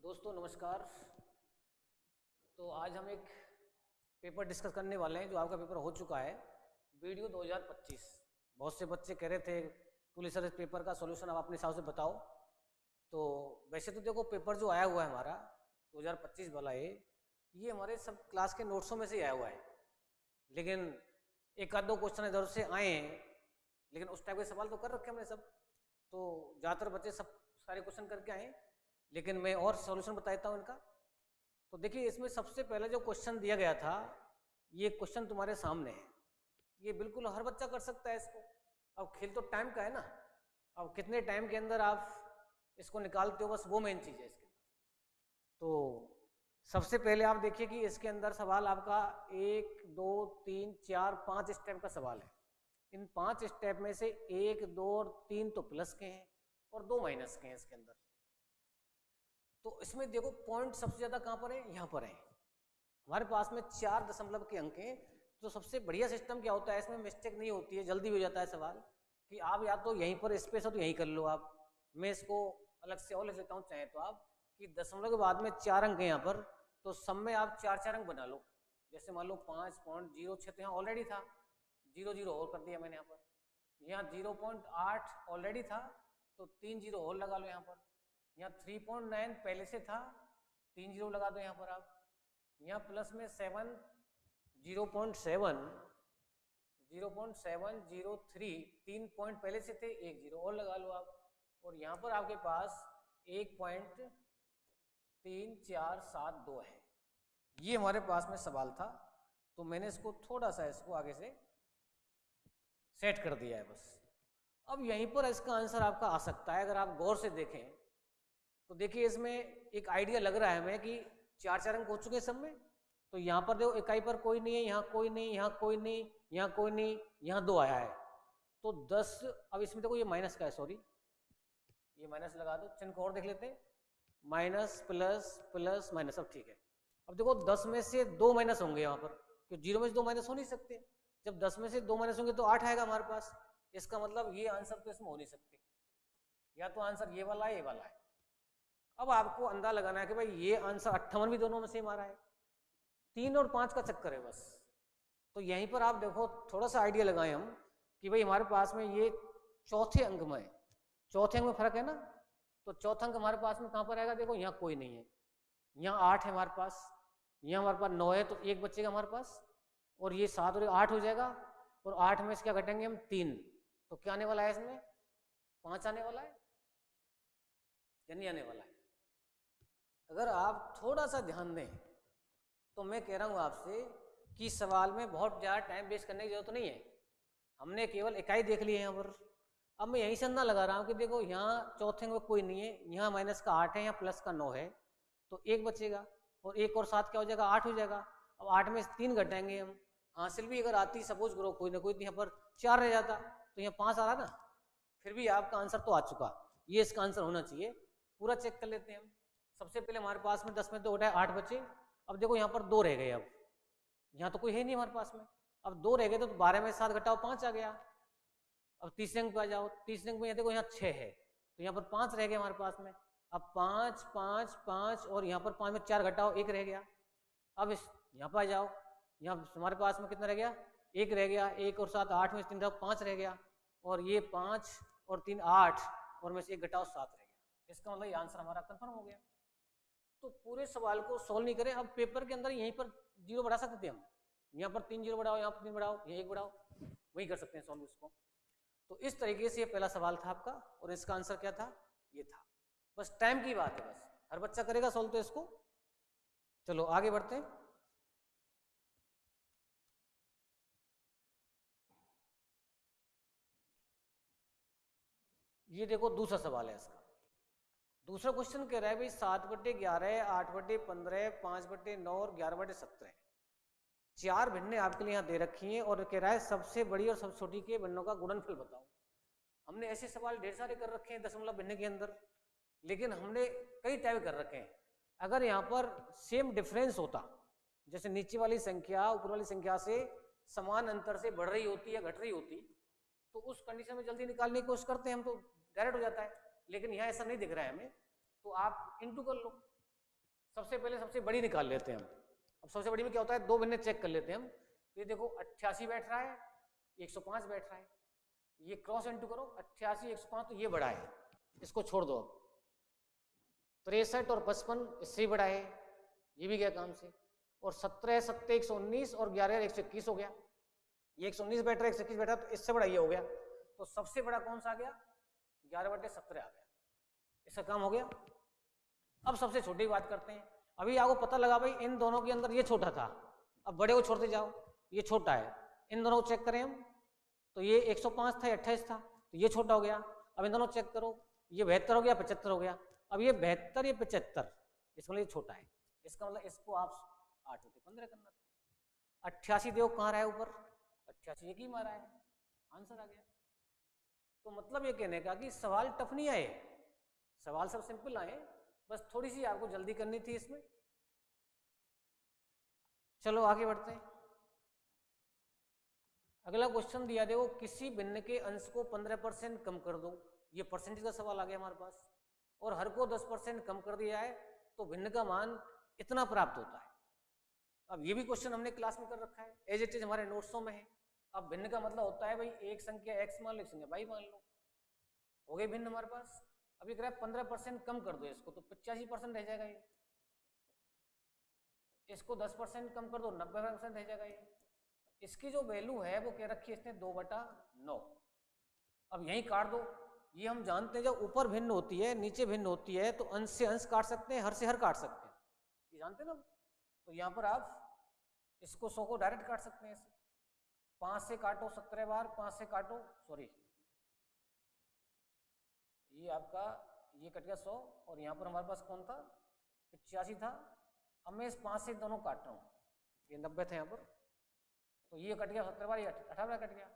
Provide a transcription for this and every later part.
दोस्तों नमस्कार। तो आज हम एक पेपर डिस्कस करने वाले हैं जो आपका पेपर हो चुका है, वीडियो 2025। बहुत से बच्चे कह रहे थे पुलिस सर इस पेपर का सॉल्यूशन आप अपने हिसाब से बताओ। तो वैसे तो देखो पेपर जो आया हुआ है हमारा 2025 वाला ये हमारे सब क्लास के नोट्सों में से आया हुआ है, लेकिन एक आध दो क्वेश्चन इधर से आए हैं, लेकिन उस टाइप के सवाल तो कर रखे हमने सब। तो ज़्यादातर बच्चे सब सारे क्वेश्चन करके आए, लेकिन मैं और सॉल्यूशन बता देता हूँ इनका। तो देखिए इसमें सबसे पहले जो क्वेश्चन दिया गया था, ये क्वेश्चन तुम्हारे सामने है। ये बिल्कुल हर बच्चा कर सकता है इसको। अब खेल तो टाइम का है ना, अब कितने टाइम के अंदर आप इसको निकालते हो, बस वो मेन चीज़ है इसके अंदर। तो सबसे पहले आप देखिए कि इसके अंदर सवाल आपका 1 2 3 4 5 स्टेप का सवाल है। इन 5 स्टेप में से 1 2 और 3 तो प्लस के हैं और 2 माइनस के हैं इसके अंदर। तो इसमें देखो पॉइंट सबसे ज्यादा कहां पर है, यहां पर है। हमारे पास में 4 दशमलव के अंक हैं। तो सबसे बढ़िया सिस्टम क्या होता है, इसमें मिस्टेक नहीं होती है, जल्दी हो जाता है सवाल कि आप या तो यहीं पर स्पेस हो तो यहीं कर लो आप। मैं इसको अलग से और लिख लेता हूँ चाहे तो आप, कि दशमलव के बाद में 4 अंक है यहाँ पर, तो सब में आप 4 अंक बना लो। जैसे मान लो 5.06 तो यहाँ ऑलरेडी था, 0 और कर दिया मैंने यहाँ पर। यहाँ 0.8 ऑलरेडी था, तो 3 0 और लगा लो यहाँ पर। यहाँ 3.9 पहले से था, 3 0 लगा दो यहाँ पर आप। यहाँ प्लस में 7 0.7 0.703 3 पॉइंट पहले से थे, 1 0 और लगा लो आप। और यहाँ पर आपके पास 1.3472 है। ये हमारे पास में सवाल था, तो मैंने इसको थोड़ा सा इसको आगे से सेट कर दिया है बस। अब यहीं पर इसका आंसर आपका आ सकता है अगर आप गौर से देखें। तो देखिए इसमें एक आइडिया लग रहा है हमें कि 4 अंक हो चुके हैं सब में। तो यहाँ पर देखो इकाई पर कोई नहीं है, यहाँ कोई नहीं, यहाँ कोई नहीं, यहाँ कोई नहीं, यहाँ 2 आया है, तो 10। अब इसमें देखो ये माइनस का है, सॉरी ये माइनस लगा दो, चिन्ह को और देख लेते हैं, माइनस प्लस प्लस माइनस। अब ठीक है। अब देखो 10 में से 2 माइनस होंगे यहाँ पर, क्योंकि 0 में से 2 माइनस हो नहीं सकते। जब 10 में से 2 माइनस होंगे तो 8 आएगा हमारे पास। इसका मतलब ये आंसर तो इसमें हो नहीं सकते, या तो आंसर ये वाला है, ये वाला है। अब आपको अंदाजा लगाना है कि भाई ये आंसर 58 भी दोनों में सेम आ रहा है, 3 और 5 का चक्कर है बस। तो यहीं पर आप देखो थोड़ा सा आइडिया लगाएं हम कि भाई हमारे पास में ये चौथे अंक में, चौथे अंक में फर्क है ना। तो चौथा अंक हमारे पास में कहां पर आएगा, देखो यहाँ कोई नहीं है, यहाँ 8 है हमारे पास, यहाँ हमारे पास 9 है, तो 1 बचेगा हमारे पास। और ये 7 और 8 हो जाएगा, और 8 में से क्या घटेंगे हम, 3। तो क्या आने वाला है इसमें, 5 आने वाला है या नहीं आने वाला है। अगर आप थोड़ा सा ध्यान दें तो मैं कह रहा हूं आपसे कि सवाल में बहुत ज़्यादा टाइम वेस्ट करने की जरूरत नहीं है। हमने केवल इकाई देख ली है यहाँ पर। अब मैं यहीं से अंदाजा लगा रहा हूँ कि देखो यहाँ चौथे में कोई नहीं है, यहाँ माइनस का 8 है, यहाँ प्लस का 9 है, तो 1 बचेगा, और 1 और 7 क्या हो जाएगा, 8 हो जाएगा। अब 8 में 3 घटाएंगे हम, हासिल भी अगर आती सपोज करो कोई ना कोई, तो यहाँ पर 4 रह जाता, तो यहाँ 5 आ रहा ना। फिर भी आपका आंसर तो आ चुका, ये इसका आंसर होना चाहिए। पूरा चेक कर लेते हैं हम। सबसे पहले हमारे पास में 10 में 2 घटाए 8 बचे। अब देखो यहाँ पर 2 रह गए, अब यहाँ तो कोई है नहीं हमारे पास में। अब 2 रह गए, तो 12 में 7 घटाओ 5 आ गया। अब तीसरे अंक पे आ जाओ, तीसरे अंक में यहाँ देखो यहाँ 6 है, तो यहाँ पर 5 रह गए हमारे पास में। अब 5 5 5 और यहाँ पर 5 में 4 घटाओ 1 रह गया। अब इस यहाँ पर आ जाओ, यहाँ हमारे पास में कितना रह गया, 1 रह गया। 1 और 7 8 में 3 घटाओ 5 रह गया, और ये 5 और 3 8, और में से 1 घटाओ 7 रह गया। इसका मतलब ये आंसर हमारा कंफर्म हो गया। तो पूरे सवाल को सोल्व नहीं करें, अब पेपर के अंदर यहीं पर 0 बढ़ा सकते थे हम, यहाँ पर 3 0 बढ़ाओ, यहाँ पर 3 बढ़ाओ, यहाँ 1 बढ़ाओ, वही कर सकते हैं सॉल्व इसको। तो इस तरीके से ये पहला सवाल था आपका, और इसका आंसर क्या था, ये था। बस टाइम की बात है, बस हर बच्चा करेगा सॉल्व तो इसको। चलो आगे बढ़ते हैं। ये देखो दूसरा सवाल है इसका। दूसरा क्वेश्चन कह रहा है भाई 7/11, 8/15, 5/9 और 11/17 4 भिन्नें आपके लिए यहाँ दे रखी हैं, और कह रहा है सबसे बड़ी और सबसे छोटी के भिन्नों का गुणनफल बताओ। हमने ऐसे सवाल ढेर सारे कर रखे हैं दशमलव भिन्न के अंदर, लेकिन हमने कई टाइप कर रखे हैं। अगर यहाँ पर सेम डिफरेंस होता, जैसे नीचे वाली संख्या ऊपर वाली संख्या से समान अंतर से बढ़ रही होती या घट रही होती, तो उस कंडीशन में जल्दी निकालने की कोशिश करते हैं हम, तो डायरेक्ट हो जाता है। लेकिन यहाँ ऐसा नहीं दिख रहा है हमें, तो आप इंटू कर लो। सबसे पहले सबसे बड़ी निकाल लेते हैं हम। अब सबसे बड़ी में क्या होता है, दो भिन्न चेक कर लेते हैं हम। तो ये देखो 88 बैठ रहा है, 105 बैठ रहा है, ये क्रॉस इनटू करो 88 105, तो ये बड़ा है, इसको छोड़ दो। अब 63 और 55 इससे बड़ा है, ये भी गया काम से। और 17 7 119 और 11 121 हो गया, ये 119 बैठ रहा है, 121 बैठा, तो इससे बड़ा ये हो गया। तो सबसे बड़ा कौन सा आ गया, 11/17 आ गया, इसका काम हो गया। अब सबसे छोटी बात करते हैं। अभी आपको पता लगा भाई इन दोनों के अंदर ये छोटा था, अब बड़े को छोड़ते जाओ, ये छोटा है, इन दोनों को चेक करें हम, तो ये 105 था, 28 था, तो ये छोटा हो गया। अब इन दोनों चेक करो, ये 72 हो गया, 75 हो गया। अब ये 72 ये 75, इसका मतलब ये छोटा है, इसका मतलब इसको आप 8 होते 15 करना था। 88 देखो कहाँ रहा है ऊपर, 88 एक ही मारा है, आंसर आ गया। तो मतलब ये कहने का कि सवाल टफ नहीं आए, सवाल सब सिंपल आए, बस थोड़ी सी आपको जल्दी करनी थी इसमें। चलो आगे बढ़ते हैं। अगला क्वेश्चन दिया देखो, किसी भिन्न के अंश को 15% कम कर दो, ये परसेंटेज का सवाल आ गया हमारे पास, और हर को 10% कम कर दिया है, तो भिन्न का मान इतना प्राप्त होता है। अब ये भी क्वेश्चन हमने क्लास में कर रखा है, एज इट इज हमारे नोट्सों में है। अब भिन्न का मतलब होता है भाई एक संख्या x मान लो, एक संख्या y मान लो, हो गए भिन्न हमारे पास। अब ये कह रहा है 15% कम कर दो इसको, तो 85% रह जाएगा ये। इसको 10% कम कर दो, 90% रह जाएगा ये। इसकी जो वैल्यू है वो कह रखी है इसने 2/9। अब यही काट दो, ये हम जानते हैं जब ऊपर भिन्न होती है नीचे भिन्न होती है तो अंश से अंश काट सकते हैं, हर से हर काट सकते हैं, ये जानते हैं ना। तो यहाँ पर आप इसको 100 को डायरेक्ट काट सकते हैं ऐसे, 5 से काटो 17 बार, 5 से काटो, सॉरी ये आपका ये कट गया 100, और यहाँ पर हमारे पास कौन था 85 था। अब मैं इस 5 से दोनों काट रहा हूँ, ये 90 थे यहाँ पर, तो ये कट गया 17 बार, ये 18 कट गया।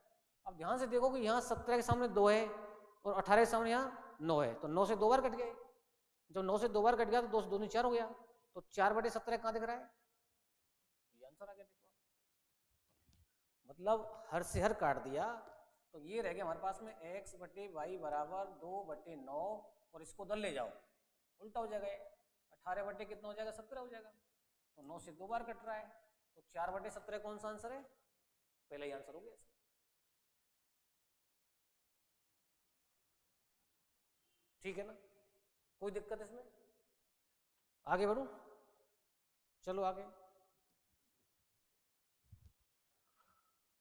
अब ध्यान से देखो कि यहाँ 17 के सामने 2 है और 18 के सामने यहाँ 9 है, तो 9 से 2 बार कट गए। जब 9 से 2 बार कट गया तो 2 से 2 4 हो गया, तो 4/17 कहाँ दिख रहा है, ये आंसर आ गया। देखो मतलब हर से हर काट दिया, तो ये रह गया हमारे पास में x/y बराबर 2/9, और इसको उधर ले जाओ उल्टा हो जाएगा, 18 कितना हो जाएगा 17 हो जाएगा। तो 9 से 2 बार कट रहा है, तो 4/17 कौन सा आंसर है, पहला ही आंसर हो गया। ठीक है ना, कोई दिक्कत इसमें, आगे बढ़ूं, चलो आगे।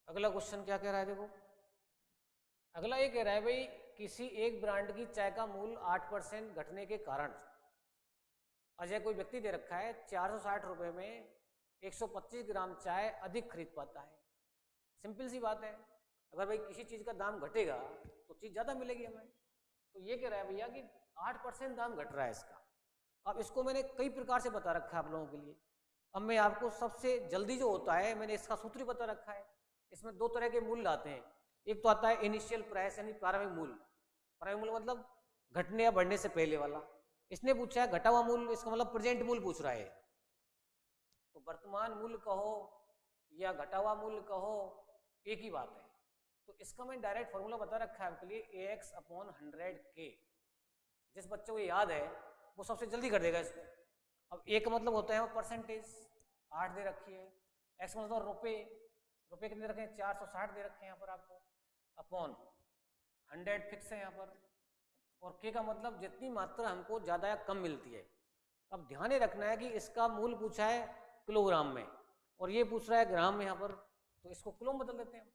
अगला क्वेश्चन क्या कह रहा है देखो, अगला ये कह रहा है भाई किसी एक ब्रांड की चाय का मूल्य 8% घटने के कारण अजय कोई व्यक्ति दे रखा है 460 रुपए में 125 ग्राम चाय अधिक खरीद पाता है। सिंपल सी बात है, अगर भाई किसी चीज का दाम घटेगा तो चीज ज्यादा मिलेगी हमें। तो ये कह रहा है भैया कि 8% दाम घट रहा है इसका। अब इसको मैंने कई प्रकार से बता रखा है आप लोगों के लिए। अब मैं आपको सबसे जल्दी जो होता है मैंने इसका सूत्र बता रखा है। इसमें दो तरह के मूल्य आते हैं, एक तो आता है इनिशियल प्राइस यानी प्रारंभिक मूल्य। प्रारंभिक मूल्य मतलब घटने या बढ़ने से पहले वाला। इसने पूछा है घटा हुआ मूल्य, इसका मतलब प्रेजेंट मूल्य पूछ रहा है। तो वर्तमान मूल्य कहो या घटा हुआ मूल्य कहो एक ही बात है। तो इसका मैं डायरेक्ट फॉर्मूला बता रखा है आपके लिए, AX/100K। जिस बच्चे को याद है वो सबसे जल्दी कर देगा इसको। अब ए का मतलब होता है वो परसेंटेज, 8 दे रखी है। एक्स मतलब रुपए, रुपए कितने रखे हैं 460 दे रखे हैं यहाँ पर आपको, अपॉन 100 फिक्स है यहाँ पर। और के का मतलब जितनी मात्रा हमको ज्यादा या कम मिलती है। अब ध्यान रखना है कि इसका मूल्य पूछा है किलोग्राम में और ये पूछ रहा है ग्राम में यहाँ पर, तो इसको किलो में बदल देते हैं हम।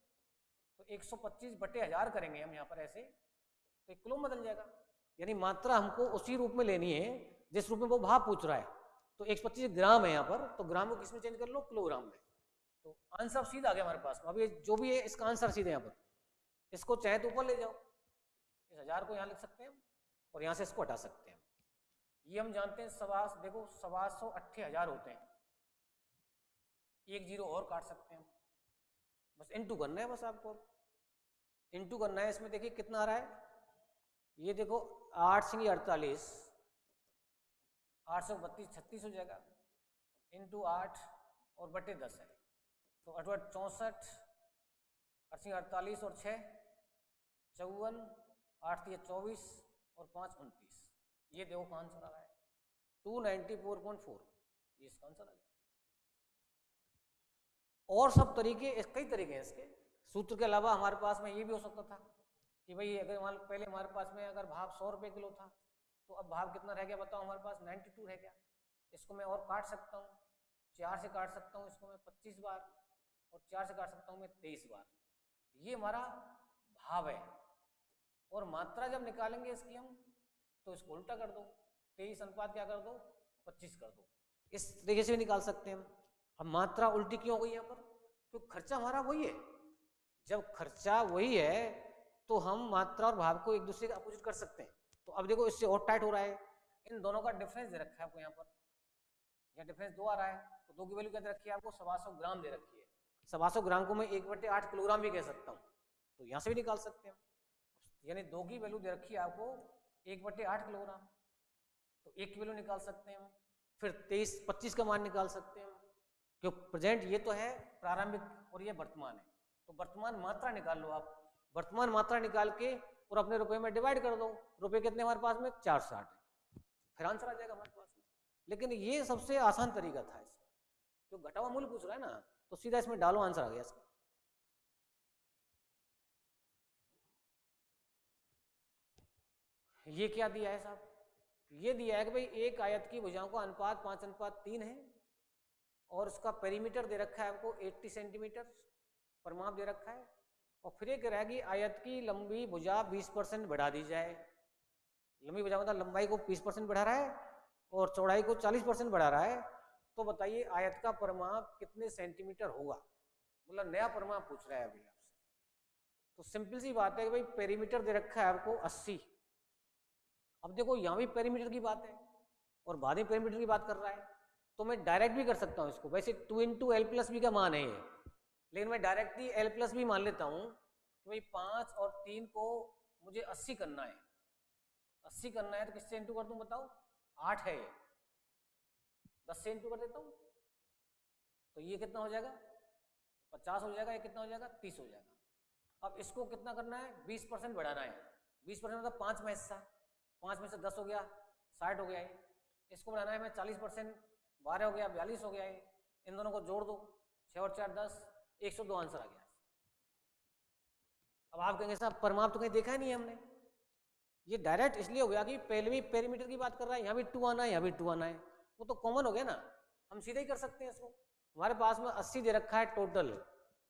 तो 125/1000 करेंगे हम यहाँ पर ऐसे, तो किलो में बदल जाएगा। यानी मात्रा हमको उसी रूप में लेनी है जिस रूप में वो भाव पूछ रहा है। तो 125 ग्राम है यहाँ पर, तो ग्राम को किसमें चेंज कर लो, किलोग्राम में। तो आंसर सीधा आ गया हमारे पास। अब ये जो भी है इसका आंसर सीधे यहाँ पर, इसको चाहे तो ऊपर ले जाओ, इस 1000 को यहाँ लिख सकते हैं और यहाँ से इसको हटा सकते हैं। ये हम जानते हैं सवास, देखो 780,000 होते हैं, एक जीरो और काट सकते हैं, बस इनटू करना है, बस आपको इनटू करना है। इसमें देखिए कितना आ रहा है, ये देखो 8 × 48, 832 36 हो जाएगा, इंटू 8 और बटे 10 है, तो 8 64, 8 × 48 और 6 54, 8 × 24 और 5 29। ये देखो आंसर आ रहा है। 294.4, ये इसका आंसर आ गया। और सब तरीके, कई तरीके हैं इसके। सूत्र के अलावा हमारे पास में ये भी हो सकता था कि भाई अगर पहले हमारे पास में अगर भाव 100 रुपये किलो था, तो अब भाव कितना रह गया बताओ, हमारे पास 92 रह गया। इसको मैं और काट सकता हूँ, 4 से काट सकता हूँ इसको मैं 25 बार, और 4 से काट सकता हूँ मैं 23 बार। ये हमारा भाव है। और मात्रा जब निकालेंगे इसकी हम, तो इसको उल्टा कर दो, 23 अनुपात क्या कर दो, 25 कर दो। इस तरीके से भी निकाल सकते हैं हम। अब मात्रा उल्टी क्यों हो गई यहाँ पर, क्योंकि खर्चा हमारा वही है। जब खर्चा वही है तो हम मात्रा और भाव को एक दूसरे के अपोजिट कर सकते हैं। तो अब देखो इससे और टाइट हो रहा है, इन दोनों का डिफरेंस दे रखा है आपको यहाँ पर, यहाँ डिफरेंस 2 आ रहा है, तो 2 की वैल्यू क्या दे रखी है आपको, 125 ग्राम दे रखी है। 125 ग्राम को मैं 1/8 किलोग्राम भी कह सकता हूँ, तो यहाँ से भी निकाल सकते हैं। यानी 2 की वैल्यू दे रखी है आपको 1/8 किलोग्राम, तो 1 की वैल्यू निकाल सकते हैं हम। फिर 23-25 का मान निकाल सकते हैं हम, क्योंकि प्रेजेंट ये तो है प्रारंभिक और ये वर्तमान है, तो वर्तमान मात्रा निकाल लो आप। वर्तमान मात्रा निकाल के और अपने रुपए में डिवाइड कर दो। रुपए कितने हमारे पास में, 460 है, फिर आंसर आ जाएगा हमारे पास में। लेकिन ये सबसे आसान तरीका था इसका, जो घटा हुआ मूल्य पूछ रहा है ना, तो सीधा इसमें डालो, आंसर आ गया इसका। ये क्या दिया है साहब, ये दिया है कि भाई एक आयत की भुजाओं का अनुपात 5:3 है, और उसका पेरीमीटर दे रखा है आपको 80 सेंटीमीटर, परिमाप दे रखा है। और फिर एक रहेगी आयत की लंबी भुजा 20% बढ़ा दी जाए। लंबी भुजा मतलब लंबाई को 20% बढ़ा रहा है और चौड़ाई को 40% बढ़ा रहा है। तो बताइए आयत का परिमाप कितने सेंटीमीटर होगा, मतलब नया परिमाप पूछ रहा है अभी आपसे। तो सिंपल सी बात है कि भाई पेरीमीटर दे रखा है आपको 80। अब देखो यहाँ भी पेरीमीटर की बात है और बाद में पेरीमीटर की बात कर रहा है, तो मैं डायरेक्ट भी कर सकता हूँ इसको। वैसे 2 × L+B का मान है ये, लेकिन मैं डायरेक्ट ही L+B मान लेता हूँ कि भाई 5 और 3 को मुझे 80 करना है। 80 करना है तो किससे इंटू कर दूं बताओ, 8 है ये, 10 से इंटू कर देता हूँ, तो ये कितना हो जाएगा, 50 हो जाएगा। ये कितना हो जाएगा, 30 हो जाएगा। अब इसको कितना करना है, 20% बढ़ाना है। 20% मतलब 5 में हिस्सा, 5 में से 10 हो गया, 60 हो गया है। इसको बढ़ाना है मैं 40%, 12 हो गया, 42 हो गया है। इन दोनों को जोड़ दो, 6 और 4 10, 102 आंसर आ गया। अब आप कहेंगे साहब परिमाप तो कहीं देखा ही नहीं है हमने। ये डायरेक्ट इसलिए हो गया कि पहले भी पेरीमीटर की बात कर रहा है, यहाँ भी 2 आना है, यहाँ भी 2 आना है, वो तो कॉमन हो गया ना, हम सीधे ही कर सकते हैं इसको। हमारे पास में 80 दे रखा है टोटल।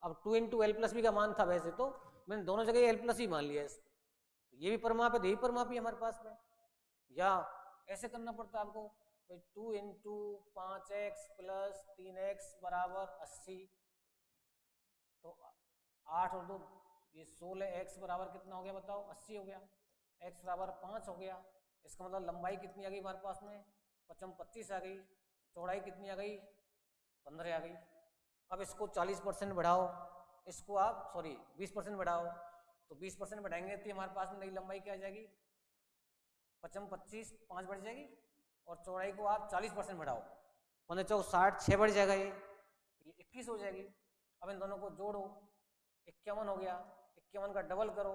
अब 2 × L+B का मान था, वैसे तो मैंने दोनों जगह L+B मान लिया इसको, तो ये भी परिमाप है, यही परिमाप ही हमारे पास में। या ऐसे करना पड़ता है आपको, 2 × 5x + 3x = 80, तो 8 और 2 ये 16x बराबर कितना हो गया बताओ, 80 हो गया। x बराबर 5 हो गया। इसका मतलब लंबाई कितनी आ गई हमारे पास में, 25 आ गई। चौड़ाई कितनी आ गई, 15 आ गई। अब इसको 40% बढ़ाओ, इसको आप 20% बढ़ाओ, तो 20% बढ़ाएंगे तो हमारे पास में नई लंबाई क्या आ जाएगी, 25 5 बढ़ जाएगी। और चौड़ाई को आप 40% बढ़ाओ, 15 × 4 = 60, 6 बढ़ जाएगा, ये 21 हो जाएगी। अब इन दोनों को जोड़ो, 51 हो गया। 51 का डबल करो,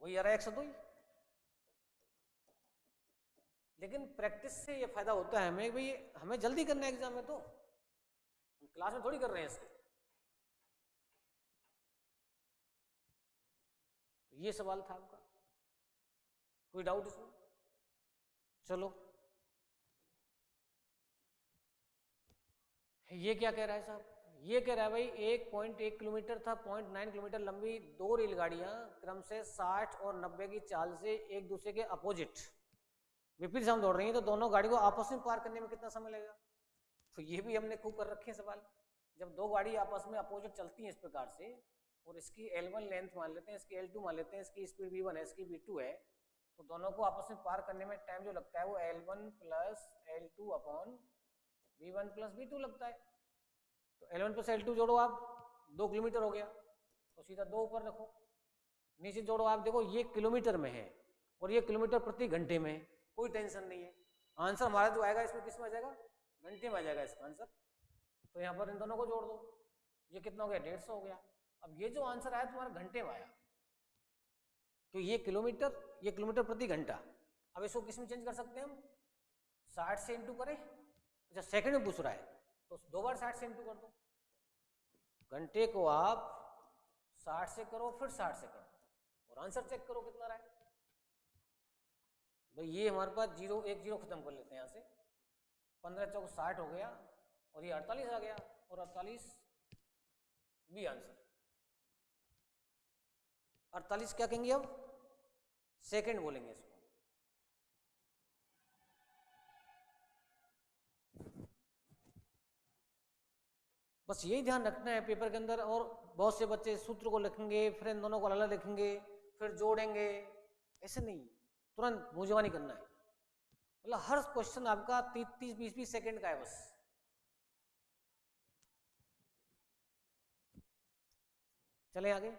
वही आ रहा है 102। लेकिन प्रैक्टिस से ये फायदा होता है हमें, भाई हमें जल्दी करना है एग्जाम में, तो हम क्लास में थोड़ी कर रहे हैं इसको। तो ये सवाल था आपका, कोई डाउट इसमें? चलो, ये क्या कह रहा है साहब, ये कह रहा है भाई 1.1 किलोमीटर था 0.9 किलोमीटर लंबी 2 रेलगाड़ियां क्रम से 60 और 90 की चाल से एक दूसरे के अपोजिट विपरीत दिशा में दौड़ रही हैं, तो दोनों गाड़ी को आपस में पार करने में कितना समय लगेगा। तो ये भी हमने खूब कर रखे हैं सवाल। जब दो गाड़ी आपस में अपोजिट चलती हैं इस प्रकार से, और इसकी L1 लेंथ मान लेते हैं, इसकी L2 मान लेते हैं, इसकी स्पीड V1 है, इसकी V2 है, तो दोनों को आपस में पार करने में टाइम जो लगता है वो L1 + L2 V1 + V2 लगता है। तो L1 + L2 जोड़ो आप, 2 किलोमीटर हो गया, तो सीधा 2 ऊपर रखो, नीचे जोड़ो आप, देखो ये किलोमीटर में है और ये किलोमीटर प्रति घंटे में है, कोई टेंशन नहीं है। आंसर हमारा जो आएगा इसमें किस में आ जाएगा, घंटे में आ जाएगा इसका आंसर। तो यहाँ पर इन दोनों को जोड़ दो, ये कितना हो गया, 150 हो गया। अब ये जो आंसर आया तुम्हारा घंटे में आया, तो ये किलोमीटर प्रति घंटा। अब इसको किस में चेंज कर सकते हैं हम, 60 से इंटू करें। अच्छा सेकंड में पूछ रहा है तो 2 बार 60 से इंटू कर दो। घंटे को आप 60 से करो फिर 60 से कर दो और आंसर चेक करो कितना रहा है। भाई ये हमारे पास 0 1 0 खत्म कर लेते हैं यहाँ से। 15 चौक 60 हो गया और ये 48 आ गया और 48 बी आंसर। 48 क्या कहेंगे अब, सेकंड बोलेंगे इसको। बस यही ध्यान रखना है पेपर के अंदर। और बहुत से बच्चे सूत्र को लिखेंगे फिर इन दोनों को अलग लिखेंगे फिर जोड़ेंगे, ऐसे नहीं, तुरंत मुंहजबानी करना है। मतलब हर क्वेश्चन आपका 30-20 सेकंड का है बस। चले आगे,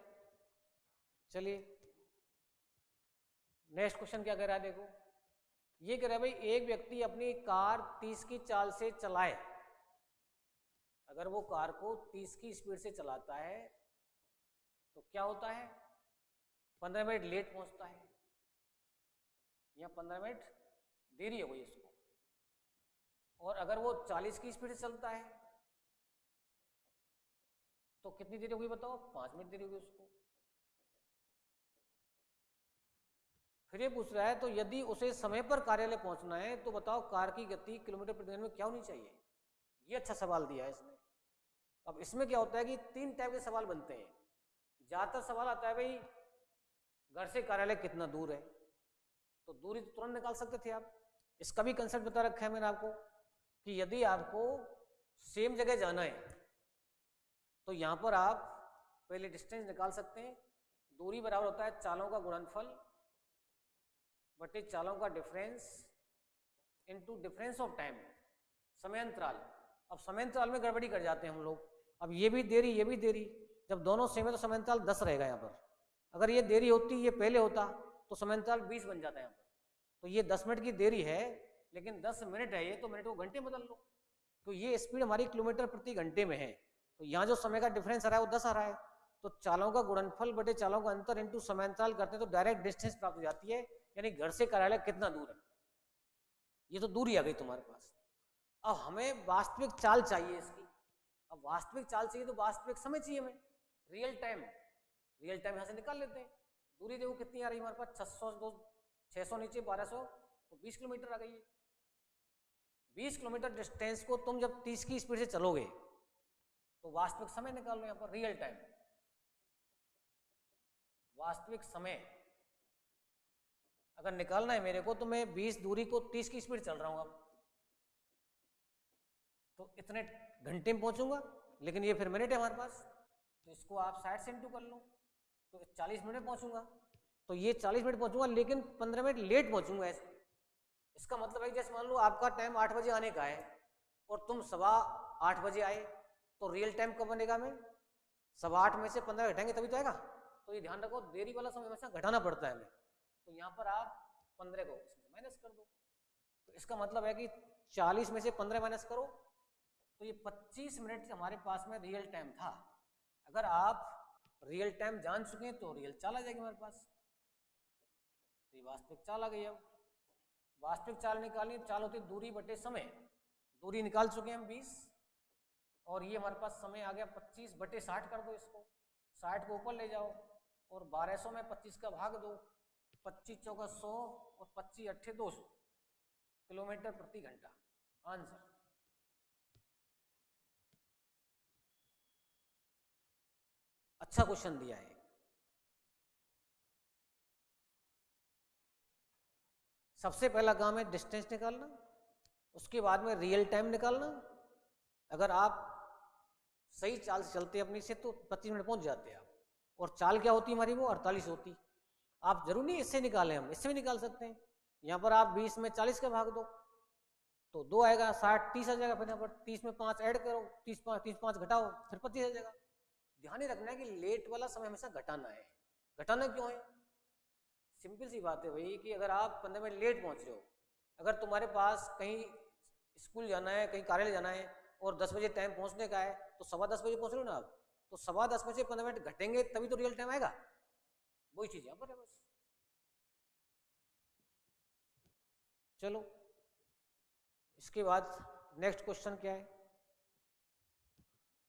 चलिए नेक्स्ट क्वेश्चन क्या कह रहा है, देखो ये कह रहा है भाई एक व्यक्ति अपनी कार 30 की चाल से चलाए। अगर वो कार को 30 की स्पीड से चलाता है तो क्या होता है, 15 मिनट लेट पहुंचता है या 15 मिनट देरी हो गई इसको। और अगर वो 40 की स्पीड से चलता है तो कितनी देरी होगी बताओ, 5 मिनट देरी होगी उसको। फिर ये पूछ रहा है तो यदि उसे समय पर कार्यालय पहुंचना है तो बताओ कार की गति किलोमीटर प्रति घंटे में क्या होनी चाहिए। ये अच्छा सवाल दिया है इसने। अब इसमें क्या होता है कि 3 टाइप के सवाल बनते हैं। ज्यादातर सवाल आता है भाई घर से कार्यालय कितना दूर है, तो दूरी तो तुरंत निकाल सकते थे आप। इसका भी कंसेप्ट बता रखा है मैंने आपको कि यदि आपको सेम जगह जाना है तो यहां पर आप पहले डिस्टेंस निकाल सकते हैं। दूरी बराबर होता है चालों का गुणनफल बटे चालों का difference into difference of time, समयांतराल। अब समयांतराल में गड़बड़ी कर जाते हैं हम लोग। अब ये भी देरी ये भी देरी, जब दोनों सेम है तो समयांतराल 10 रहेगा यहाँ पर। अगर ये देरी होती ये पहले होता तो समयांतराल 20 बन जाता है यहाँ पर। तो ये 10 मिनट की देरी है लेकिन 10 मिनट है ये, तो मिनट को घंटे बदल लो। तो ये स्पीड हमारी किलोमीटर प्रति घंटे में है, तो यहाँ जो समय का डिफरेंस आ रहा है वो 10 आ रहा है। तो चालों का गुणनफल बटे चालों का अंतर इंटू समयांतराल करते हैं तो डायरेक्ट डिस्टेंस प्राप्त हो जाती है, यानी घर से कार्यालय कितना दूर है। ये तो दूरी आ गई तुम्हारे पास। अब हमें वास्तविक चाल चाहिए इसकी। अब वास्तविक चाल चाहिए तो वास्तविक समय चाहिए हमें, रियल टाइम। रियल टाइम यहाँ से निकाल लेते हैं। दूरी देखो कितनी आ रही है हमारे पास, 600 नीचे 1200 तो 20 किलोमीटर आ गई है। 20 किलोमीटर डिस्टेंस को तुम जब 30 की स्पीड से चलोगे तो वास्तविक समय निकाल लो यहाँ पर, रियल टाइम। वास्तविक समय अगर निकालना है मेरे को तो मैं 20 दूरी को 30 की स्पीड चल रहा हूं अब, तो इतने घंटे में पहुंचूंगा। लेकिन ये फिर मिनट है हमारे पास, तो इसको आप 60 से इंटू कर लो तो 40 मिनट पहुंचूंगा। तो ये 40 मिनट पहुंचूंगा लेकिन 15 मिनट लेट पहुंचूंगा ऐसे। इसका मतलब है जैसे मान लो आपका टाइम 8 बजे आने का है और तुम 8:15 बजे आए, तो रियल टाइम कब बनेगा, मैं 8:15 में से 15 घटाएंगे तभी तो आएगा। तो ये ध्यान रखो देरी वाला समय हमेशा घटाना पड़ता है हमें। तो यहाँ पर आप 15 को इसमें माइनस कर दो, तो इसका मतलब है कि 40 में से 15 माइनस करो तो ये 25 मिनट हमारे पास में रियल टाइम था। अगर आप रियल टाइम जान चुके हैं तो रियल चाल आ जाएगी हमारे पास। तो ये वास्तविक चाल आ गई। अब वास्तविक चाल निकालनी, चाल होती दूरी बटे समय। दूरी निकाल चुके हैं हम 20 और ये हमारे पास समय आ गया 25 बटे 60 कर दो इसको, 60 को ऊपर ले जाओ और 1200 में 25 का भाग दो, 25 चौका 100 और 25 अट्ठे 200 किलोमीटर प्रति घंटा आंसर। अच्छा क्वेश्चन दिया है। सबसे पहला काम है डिस्टेंस निकालना, उसके बाद में रियल टाइम निकालना। अगर आप सही चाल से चलते अपनी से तो 25 मिनट पहुंच जाते हैं आप। और चाल क्या होती हमारी, वो 48 होती। आप जरूर नहीं इससे निकालें, हम इससे भी निकाल सकते हैं। यहाँ पर आप 20 में 40 का भाग दो तो 2 आएगा, 60 30 आ जाएगा। फिर यहाँ पर 30 में 5 ऐड करो, 30 5 घटाओ फिर 25 आ जाएगा। ध्यान ही रखना है कि लेट वाला समय हमेशा घटाना है। घटाना क्यों है, सिंपल सी बात है भाई कि अगर आप 15 मिनट लेट पहुंच रहे हो, अगर तुम्हारे पास कहीं स्कूल जाना है कहीं कार्यालय जाना है और 10 बजे टाइम पहुंचने का है तो 10:15 बजे पहुंच रहे हो ना आप, तो 10:15 में से 15 मिनट घटेंगे तभी तो रियल टाइम आएगा। वही चीज यहाँ पर है बस। चलो इसके बाद नेक्स्ट क्वेश्चन क्या है?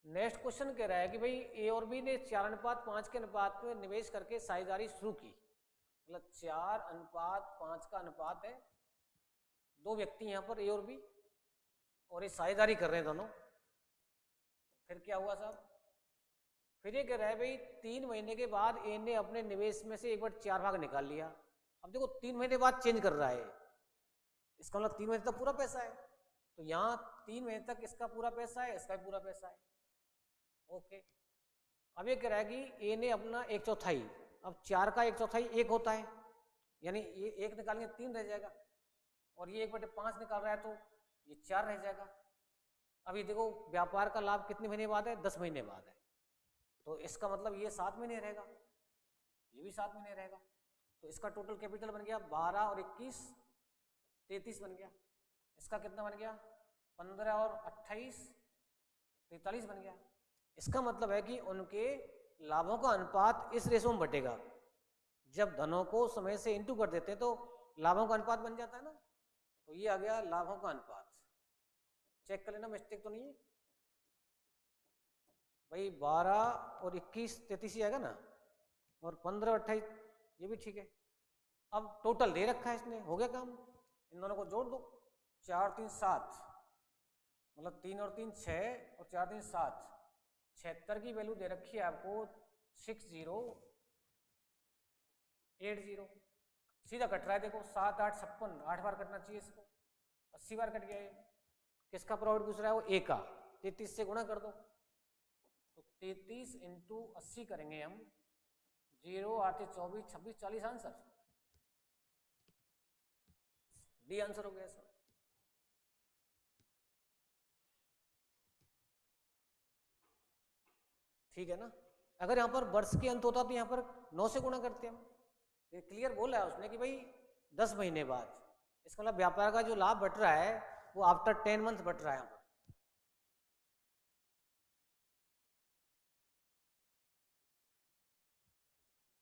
नेक्स्ट क्वेश्चन कह रहा है कि भाई ए और बी ने 4:5 के अनुपात में निवेश करके साझेदारी शुरू की, मतलब 4:5 का अनुपात है, दो व्यक्ति यहाँ पर ए और बी, और ये साझेदारी कर रहे हैं दोनों। फिर क्या हुआ साहब? फिर ये कह रहा है भाई 3 महीने के बाद ए ने अपने निवेश में से 1/4 भाग निकाल लिया। अब देखो 3 महीने बाद चेंज कर रहा है, इसका मतलब 3 महीने तक पूरा पैसा है, तो यहाँ 3 महीने तक इसका पूरा पैसा है, इसका भी पूरा पैसा है। ओके, अब ये कह रहा है कि ए ने अपना 1/4, अब 4 का 1/4 1 होता है, यानी ये 1 निकालेंगे 3 रह जाएगा, और ये 1/5 निकाल रहा है तो ये 4 रह जाएगा। अभी देखो व्यापार का लाभ कितने महीने बाद है? 10 महीने बाद है, तो इसका मतलब ये 7 महीने रहेगा, ये भी 7 महीने रहेगा, तो इसका टोटल कैपिटल बन गया 12 और 21 33 बन गया। इसका कितना बन गया? 15 और 28 43 बन गया। इसका मतलब है कि उनके लाभों का अनुपात इस रेशो में बटेगा। जब धनों को समय से इंटू कर देते हैं तो लाभों का अनुपात बन जाता है ना, तो ये आ गया लाभों का अनुपात। चेक कर लेना मिस्टेक तो नहीं है भाई। 12 और 21 33 ही आएगा ना, और 15 और 28 ये भी ठीक है। अब टोटल दे रखा है इसने, हो गया काम, इन दोनों को जोड़ दो। 4 3 7, मतलब 3 और 3 6 और 4 3 7, 76 की वैल्यू दे रखी है आपको 6080। सीधा कट रहा है, देखो 7 8 56, 8 बार कटना चाहिए इसको, 80 बार कट गया। ये किसका प्रॉफिट पूछ रहा है? वो ए का। 33 से गुणा कर दो, तो 33 इंटू 80 करेंगे हम, 0 8 24 26 40 आंसर, डी आंसर हो गया इसमें। ठीक है ना? अगर यहाँ पर वर्ष के अंत होता तो यहाँ पर 9 से गुणा करते हम। ये क्लियर बोला है उसने कि भाई 10 महीने बाद, इसका मतलब व्यापार का जो लाभ बट रहा है वो आफ्टर 10 मंथ बट रहा है यहाँ पर।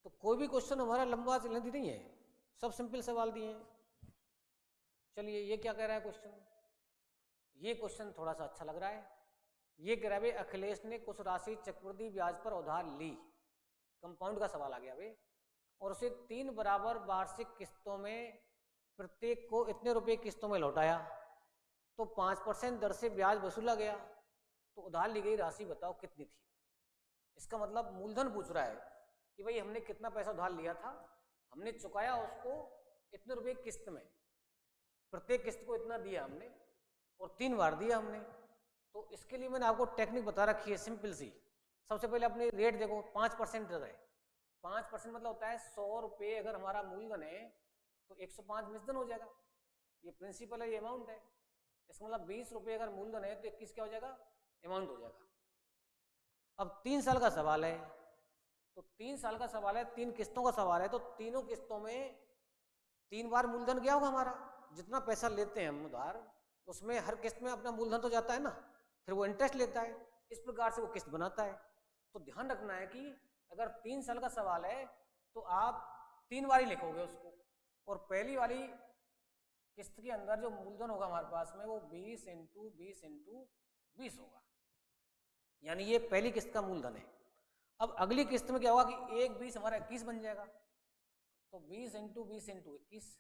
तो कोई भी क्वेश्चन हमारा लंबा लेंथी नहीं है, सब सिंपल सवाल दिए हैं। चलिए ये क्या कह रहा है क्वेश्चन? ये क्वेश्चन थोड़ा सा अच्छा लग रहा है। ये कह रहा है अखिलेश ने कुछ राशि चक्रवृद्धि ब्याज पर उधार ली, कंपाउंड का सवाल आ गया भाई, और उसे 3 बराबर वार्षिक किस्तों में प्रत्येक को इतने रुपए किस्तों में लौटाया, तो 5% दर से ब्याज वसूला गया, तो उधार ली गई राशि बताओ कितनी थी। इसका मतलब मूलधन पूछ रहा है कि भाई हमने कितना पैसा उधार लिया था, हमने चुकाया उसको इतने रुपए किस्त में, प्रत्येक किस्त को इतना दिया हमने और 3 बार दिया हमने। तो इसके लिए मैंने आपको टेक्निक बता रखी है सिंपल सी। सबसे पहले अपने रेट देखो, 5% है। 5% मतलब होता है 100 रुपये अगर हमारा मूलधन है तो 105 मिसधन हो जाएगा, ये प्रिंसिपल है, ये अमाउंट है। इसका मतलब 20 रुपये अगर मूलधन है तो 21 क्या हो जाएगा? अमाउंट हो जाएगा। अब 3 साल का सवाल है, तो 3 साल का सवाल है, 3 किस्तों का सवाल है, तो तीनों किस्तों में 3 बार मूलधन क्या होगा हमारा? जितना पैसा लेते हैं हम उधार, उसमें हर किस्त में अपना मूलधन तो जाता है ना, फिर वो इंटरेस्ट लेता है, इस प्रकार से वो किस्त बनाता है। तो ध्यान रखना है कि अगर 3 साल का सवाल है तो आप 3 बार ही लिखोगे उसको, और पहली वाली किस्त के अंदर जो मूलधन होगा हमारे पास में वो 20 इंटू 20 इंटू 20 होगा, यानी ये पहली किस्त का मूलधन है। अब अगली किस्त में क्या होगा कि 1 20 हमारा 21 बन जाएगा, तो 20 इंटू 20 इंटू 21,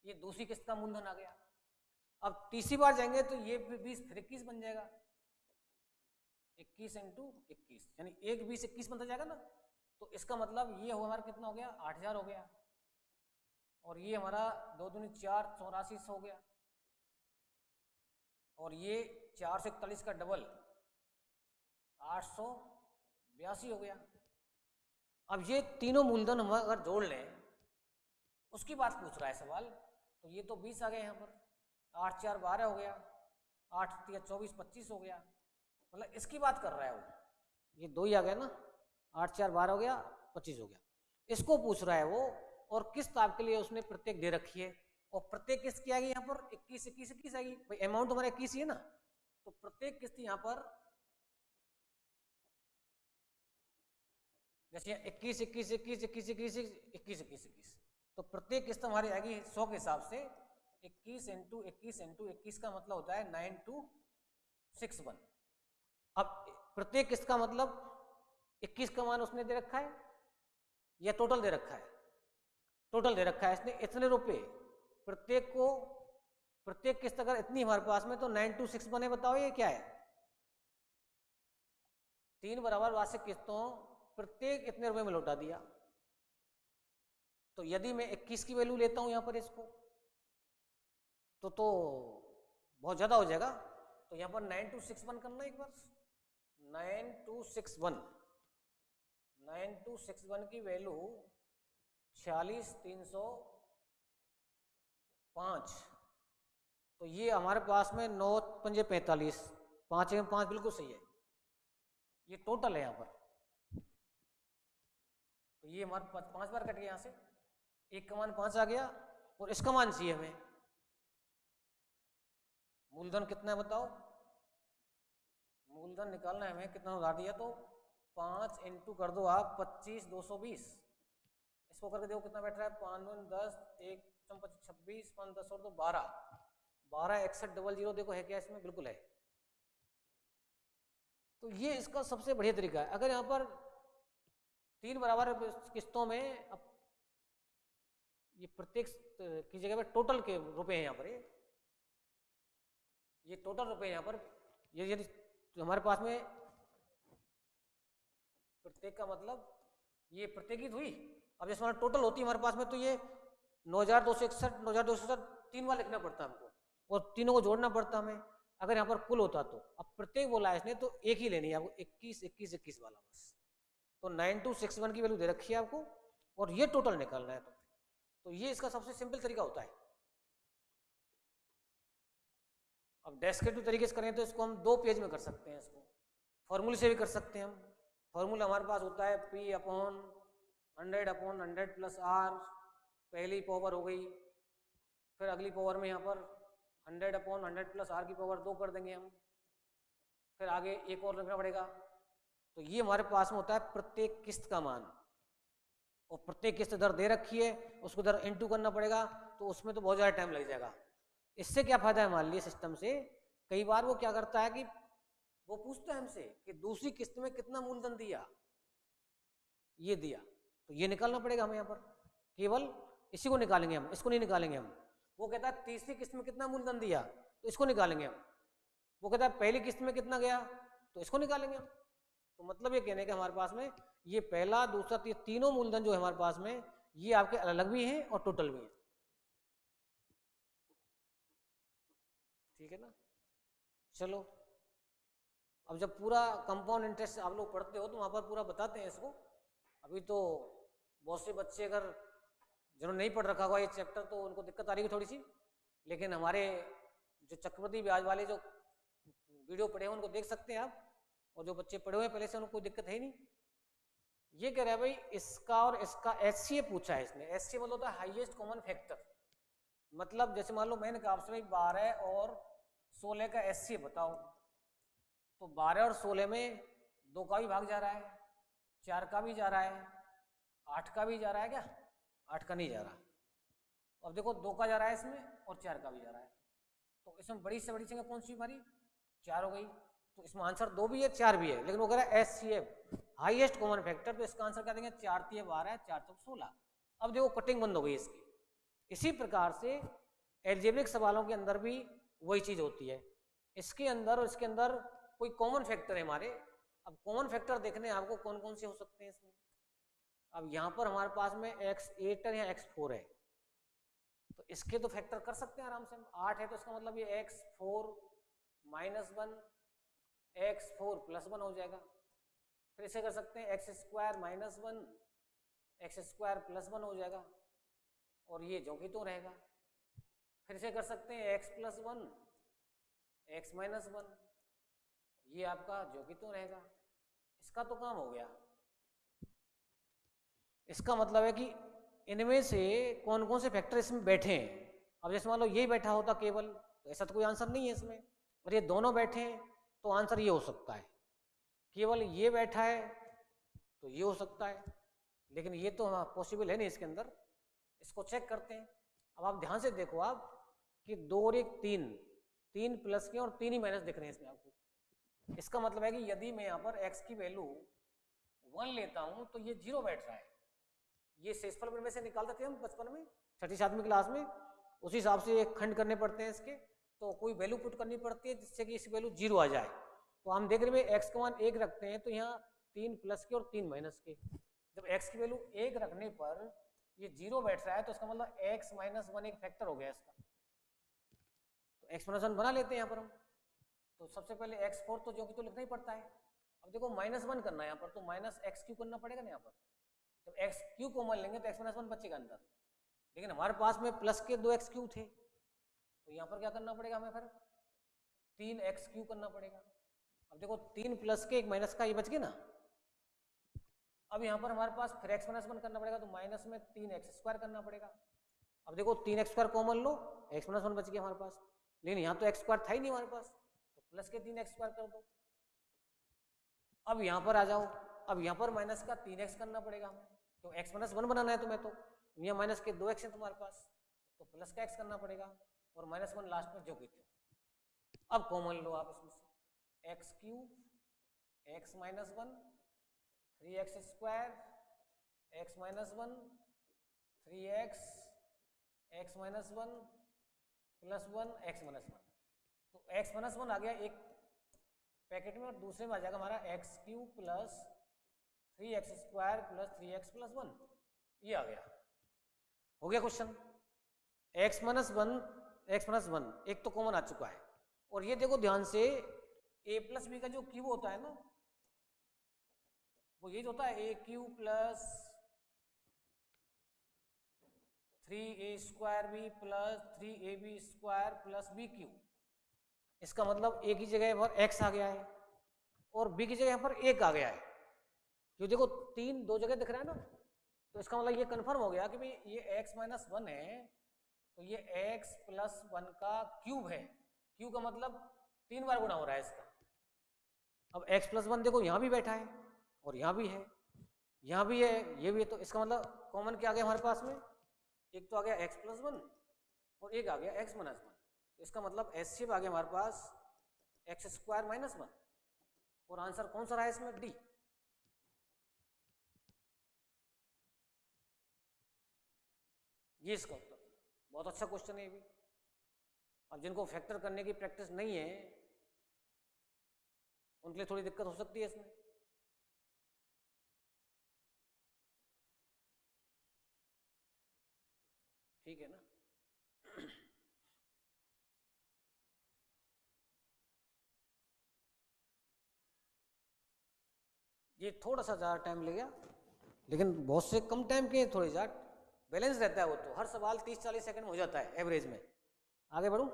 ये दूसरी किस्त का मूलधन आ गया। अब तीसरी बार जाएंगे तो ये 20 फिर 21 बन जाएगा, 21 इंटू 21, यानी 1 20 21 बनता जाएगा ना। तो इसका मतलब ये हो हमारा कितना हो गया? 8000 हो गया, और ये हमारा 2 दूनी 4 84 हो गया, और ये 4 से 41 का डबल 882 हो गया। अब ये तीनों मूलधन हम अगर जोड़ लें, उसकी बात पूछ रहा है सवाल, तो ये तो 20 आ गए यहाँ पर, 8 4 12 हो गया, 8 3 24 25 हो गया, मतलब इसकी बात कर रहा है वो। ये 2 ही आ गया ना, 8 4 12 हो गया, 25 हो गया, इसको पूछ रहा है वो। और किस्त आपके लिए उसने प्रत्येक दे रखी है, और प्रत्येक किस्त क्या आएगी यहाँ पर? 21 21 21 आएगी भाई, अमाउंट हमारा 21 ही है ना, तो प्रत्येक किस्त यहाँ पर जैसे 21 21 21 21 21 21 21 21, तो प्रत्येक किस्त हमारी आएगी 100 के हिसाब से 21 इंटू 21 इंटू 21 का मतलब होता है 9261। अब प्रत्येक किस्त का मतलब 21 का मान उसने दे रखा है या टोटल दे रखा है? टोटल दे रखा है इसने, इतने रुपए प्रत्येक को, प्रत्येक किस्त अगर इतनी हमारे पास में तो 9261 है। बताओ ये क्या है? 3 बराबर वार्षिक किस्तों प्रत्येक इतने रुपए में लौटा दिया। तो यदि मैं 21 की वैल्यू लेता हूं यहां पर इसको तो बहुत ज्यादा हो जाएगा। तो यहां पर 9261 करना एक बार, 9261 की वैल्यू 46305। तो ये हमारे पास में 9 पंजे 45, 5 में 5 बिल्कुल सही है। ये टोटल है यहाँ पर। तो ये हमारे 5 बार कट गया, यहाँ से एक का मान 5 आ गया और इसका मान चाहिए हमें। मूलधन कितना है बताओ? मूलधन निकालना है हमें, कितना उधार दिया? तो 5 इंटू कर दो आप 25 220। इसको करके देखो कितना बैठ रहा है? 5 9 10 1 26 5 10 और 2 12 12 6100। देखो है क्या इसमें? बिल्कुल है। तो ये इसका सबसे बढ़िया तरीका है। अगर यहाँ पर 3 बराबर किस्तों में, अब ये प्रत्येक की जगह पर टोटल के रुपए हैं यहाँ पर, ये टोटल रुपए यहाँ पर, ये यदि तो हमारे पास में प्रत्येक का मतलब ये प्रत्येकित हुई। अब जैसे हमारा टोटल होती है हमारे पास में, तो ये 9261 9261 3 बार लिखना पड़ता है हमको और तीनों को जोड़ना पड़ता हमें। अगर यहाँ पर कुल होता तो, अब प्रत्येक बोला है इसने तो एक ही लेनी है आपको, 21 21 21 वाला बस। तो 9261 की वैल्यू दे रखी है आपको और ये टोटल निकालना है। तो ये इसका सबसे सिंपल तरीका होता है। अब डेस्क्रिप्टिव तरीके से करें तो इसको हम 2 पेज में कर सकते हैं। इसको फॉर्मूले से भी कर सकते हैं हम। फॉर्मूला हमारे पास होता है P/100/100 प्लस R, पहली पावर हो गई। फिर अगली पावर में यहाँ पर 100/100 प्लस R की पावर 2 कर देंगे हम। फिर आगे एक और रखना पड़ेगा। तो ये हमारे पास में होता है प्रत्येक किस्त का मान, और प्रत्येक किस्त दर दे रखी है, उसको दर इनटू करना पड़ेगा। तो उसमें तो बहुत ज़्यादा टाइम लग जाएगा। इससे क्या फायदा है मान लीजिए सिस्टम से, कई बार वो क्या करता है कि वो पूछता है हमसे कि दूसरी किस्त में कितना मूलधन दिया, ये दिया, तो ये निकालना पड़ेगा हमें। यहाँ पर केवल इसी को निकालेंगे हम, इसको नहीं निकालेंगे हम। वो कहता है तीसरी किस्त में कितना मूलधन दिया, तो इसको निकालेंगे हम। वो कहता है पहली किस्त में कितना गया, तो इसको निकालेंगे हम। तो मतलब ये कहने का हमारे पास में ये पहला दूसरा तीनों मूलधन जो है हमारे पास में, ये आपके अलग भी हैं और टोटल भी हैं। ठीक है ना? चलो, अब जब पूरा कंपाउंड इंटरेस्ट आप लोग पढ़ते हो तो वहाँ पर पूरा बताते हैं इसको। अभी तो बहुत से बच्चे अगर जिन्होंने नहीं पढ़ रखा हुआ ये चैप्टर, तो उनको दिक्कत आ रही है थोड़ी सी। लेकिन हमारे जो चक्रवृद्धि ब्याज वाले जो वीडियो पढ़े हैं उनको देख सकते हैं आप, और जो बच्चे पढ़े हुए हैं पहले से उनको कोई दिक्कत है ही नहीं। ये कह रहा है भाई इसका और इसका HCF पूछा है इसने। HCF मतलब होता है हाईएस्ट कॉमन फैक्टर। मतलब जैसे मान लो मैंने कहा आपसे भाई 12 और 16 का HCF बताओ, तो 12 और 16 में 2 का भी भाग जा रहा है, 4 का भी जा रहा है, 8 का भी जा रहा है क्या? 8 का नहीं जा रहा। अब देखो 2 का जा रहा है इसमें और 4 का भी जा रहा है। तो इसमें बड़ी से बड़ी संख्या कौन सी हमारी? 4 हो गई। तो इसमें आंसर 2 भी है 4 भी है, लेकिन वो कह रहा है HCF हाईएस्ट कॉमन फैक्टर। तो इसका आंसर क्या देंगे? 4 × 12 4 × 16। अब देखो कटिंग बंद हो गई इसकी। इसी प्रकार से एल्जेब्रिक सवालों के अंदर भी वही चीज होती है। इसके अंदर और इसके अंदर कोई कॉमन फैक्टर है हमारे। अब कॉमन फैक्टर देखने हैं आपको कौन कौन से हो सकते हैं इसमें। अब यहाँ पर हमारे पास में x8 है या x4 है, तो इसके तो फैक्टर कर सकते हैं आराम से। 8 है तो इसका मतलब ये x4 - 1 x4 + 1 हो जाएगा। फिर इसे कर सकते हैं x² - 1 x² + 1 हो जाएगा, और ये जो कि तो रहेगा। फिर इसे कर सकते हैं x + 1 x - 1, ये आपका जो कि तो रहेगा। इसका तो काम हो गया। इसका मतलब है कि इनमें से कौन कौन से फैक्टर इसमें बैठे हैं। अब जैसे मान लो यही बैठा होता केवल, तो ऐसा तो कोई आंसर नहीं है इसमें। और ये दोनों बैठे हैं तो आंसर ये हो सकता है। केवल ये बैठा है तो ये हो सकता है, लेकिन ये तो पॉसिबल है नहीं इसके अंदर। इसको चेक करते हैं। अब आप ध्यान से देखो, आप कि 2 और 1 3, 3 प्लस के और 3 ही माइनस दिख रहे हैं इसमें आपको। इसका मतलब है कि यदि मैं यहाँ पर x की वैल्यू 1 लेता हूँ तो ये 0 बैठ रहा है। ये शेषफल में से निकालते थे हम बचपन में 6ठी 7वीं क्लास में, उसी हिसाब से एक खंड करने पड़ते हैं इसके, तो कोई वैल्यू पुट करनी पड़ती है जिससे कि इसकी वैल्यू 0 आ जाए। तो हम देख रहे हैं x का मान 1 रखते हैं तो यहाँ 3 प्लस के और 3 माइनस के, जब x की वैल्यू 1 रखने पर ये 0 बैठ रहा है तो इसका मतलब x माइनस 1 एक फैक्टर हो गया इसका। तो x माइनस 1 बना लेते हैं यहाँ पर हम। तो सबसे पहले x4 तो जो कि तो लिखना ही पड़ता है। अब देखो -1 करना है यहाँ पर, तो माइनस x³ करना पड़ेगा ना यहाँ पर। जब x³ कॉमन लेंगे तो x माइनस 1 बचेगा अंदर, लेकिन हमारे पास में प्लस के 2x³ थे, तो यहाँ पर क्या करना पड़ेगा हमें, फिर 3x³ करना पड़ेगा। अब देखो 3 प्लस के 1 माइनस का, ये बच गया ना। अब यहाँ पर हमारे पास फिर x माइनस 1 करना पड़ेगा, तो माइनस में 3x² करना पड़ेगा। अब देखो 3x² कॉमन लो, x माइनस 1 बच गया हमारे पास, लेकिन यहाँ तो x² था ही नहीं हमारे पास, तो प्लस के 3x² कर दो। अब यहाँ पर आ जाओ, अब यहाँ पर माइनस का 3x करना पड़ेगा हमें, तो x माइनस 1 बनाना है तुम्हें, तो यहाँ माइनस के 2x है तुम्हारे पास, तो प्लस का x करना पड़ेगा, और -1 लास्ट में जो कहते हो। अब कॉमन लो आप इसमें से, x³ x minus 1 3x² x minus 1 3x x minus 1 plus 1 x minus 1। तो x माइनस 1 आ गया एक पैकेट में, और दूसरे में आ जाएगा हमारा x³ plus 3x² plus 3x plus 1, ये आ गया। हो गया क्वेश्चन। x माइनस 1 एक तो कॉमन आ चुका है, और ये देखो ध्यान से a प्लस b का जो क्यूब होता है ना, वो ये होता है a³ plus 3a² plus 3ab² plus b³। इसका मतलब a की जगह पर x आ गया है और b की जगह पर 1 आ गया है। जो देखो 3 दो जगह दिख रहा है ना, तो इसका मतलब ये कंफर्म हो गया कि भाई ये x माइनस 1 है, तो ये x प्लस 1 का क्यूब है। क्यूब का मतलब 3 बार गुणा हो रहा है इसका। अब x प्लस 1 देखो यहाँ भी बैठा है, और यहाँ भी है, यहाँ भी है, ये भी है, तो इसका मतलब कॉमन क्या आ गया हमारे पास में, एक तो आ गया x प्लस 1 और एक आ गया x माइनस 1। तो इसका मतलब HCF आ गया हमारे पास x² माइनस 1, और आंसर कौन सा रहा है इसमें, डी। ये इसका उत्तर। बहुत अच्छा क्वेश्चन है ये भी। अब जिनको फैक्टर करने की प्रैक्टिस नहीं है उनके लिए थोड़ी दिक्कत हो सकती है इसमें। ठीक है ना। ये थोड़ा सा ज़्यादा टाइम ले गया, लेकिन बहुत से कम टाइम के थोड़े ज़्यादा बैलेंस रहता है वो, तो हर सवाल 30-40 सेकंड में हो जाता है एवरेज में। आगे बढ़ूं,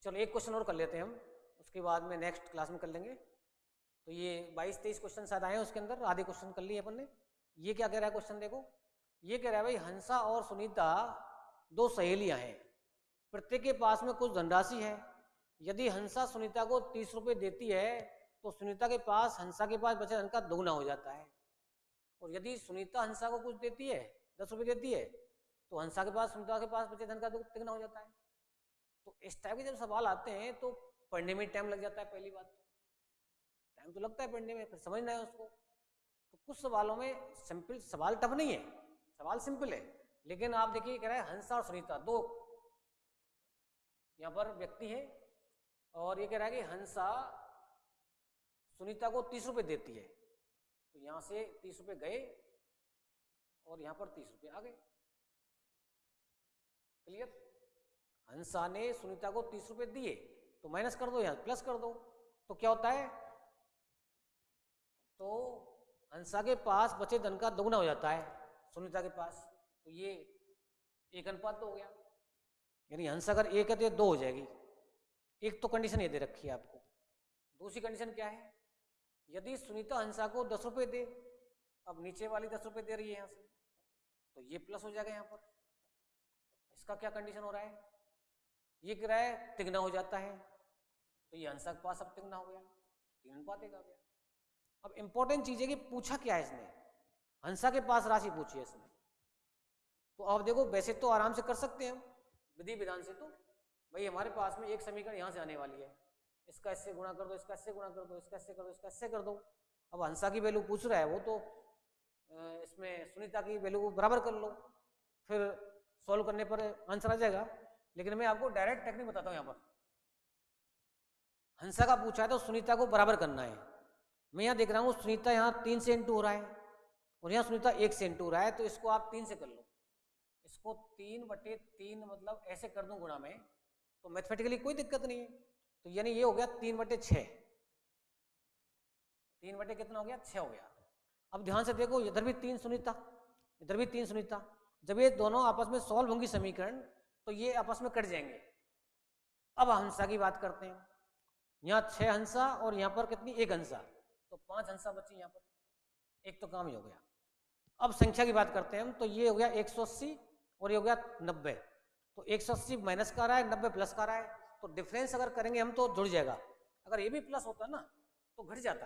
चलो एक क्वेश्चन और कर लेते हैं हम, उसके बाद में नेक्स्ट क्लास में कर लेंगे। तो ये 22-23 क्वेश्चन शायद आए हैं, उसके अंदर आधे क्वेश्चन कर लिए अपन ने। ये क्या कह रहा है क्वेश्चन, देखो ये कह रहा है भाई हंसा और सुनीता दो सहेलियां हैं, प्रत्येक के पास में कुछ धनराशि है। यदि हंसा सुनीता को 30 रुपये देती है तो सुनीता के पास हंसा के पास बचे धन का दोगुना हो जाता है, और यदि सुनीता हंसा को कुछ देती है 10 रुपये देती है तो हंसा के पास सुनीता के पास बचे धन का तिगुना हो जाता है। तो इस टाइप के जब सवाल आते हैं तो पढ़ने में टाइम लग जाता है। पहली बात तो टाइम तो लगता है पढ़ने में, फिर समझना है उसको। तो कुछ सवालों में सिंपल सवाल टफ नहीं है, सवाल सिंपल है, लेकिन आप देखिए कह रहा है हंसा और सुनीता दो यहाँ पर व्यक्ति है, और ये कह रहा है कि हंसा सुनीता को 30 रुपये देती है, तो यहां से 30 रुपये गए और यहां पर 30 रुपये आ गए। क्लियर। हंसा ने सुनीता को 30 रुपये दिए, तो माइनस कर दो, यहां प्लस कर दो, तो क्या होता है, तो हंसा के पास बचे धन का दोगुना हो जाता है सुनीता के पास। तो ये 1:2 हो गया, यानी हंसा अगर 1 है तो ये 2 हो जाएगी। एक तो कंडीशन ये दे रखी है आपको। दूसरी कंडीशन क्या है, यदि सुनीता हंसा को 10 रुपये दे, अब नीचे वाली 10 रुपये दे रही है यहाँ से, तो ये प्लस हो जाएगा यहाँ पर। इसका क्या कंडीशन हो रहा है, ये कह रहा है तिगुना हो जाता है, तो ये हंसा के पास अब तिगुना हो गया, 3:1 आ गया। अब इंपॉर्टेंट चीज है कि पूछा क्या है इसने, हंसा के पास राशि पूछी है इसने। तो अब देखो वैसे तो आराम से कर सकते हैं हम, विधि विधान से, तो भाई हमारे पास में एक समीकरण यहाँ से आने वाली है, इसका इससे गुणा कर दो, इसका इससे गुणा कर दो, इसका इससे कर दो, इसका इससे कर दो। अब हंसा की वैल्यू पूछ रहा है वो, तो इसमें सुनीता की वैल्यू को बराबर कर लो, फिर सॉल्व करने पर आंसर आ जाएगा। लेकिन मैं आपको डायरेक्ट टेक्निक बताता हूँ। यहाँ पर हंसा का पूछा है तो सुनीता को बराबर करना है। मैं यहाँ देख रहा हूँ सुनीता यहाँ 3 से इंटू हो रहा है और यहाँ सुनीता 1 से इंटू हो रहा है, तो इसको आप 3 से कर लो। इसको 3/3 मतलब ऐसे कर दूं गुणा में, तो मैथमेटिकली कोई दिक्कत नहीं है। तो यानी ये हो गया 3/6, 3 कितना हो गया, 6 हो गया। अब ध्यान से देखो, इधर भी 3 सुनीता, इधर भी 3 सुनीता। जब ये दोनों आपस में सॉल्व होंगी समीकरण, तो ये आपस में कट जाएंगे। अब हंसा की बात करते हैं। यहाँ 6 हंसा और यहाँ पर कितनी, 1 हंसा, तो 5 हंसा बची यहाँ पर, एक तो काम ही हो गया। अब संख्या की बात करते हैं हम, तो ये हो गया 180 और ये हो गया 90। तो 180 माइनस का रहा है, 90 प्लस का रहा है, तो डिफरेंस अगर करेंगे हम तो जुड़ जाएगा। अगर ये भी प्लस होता ना तो घट जाता।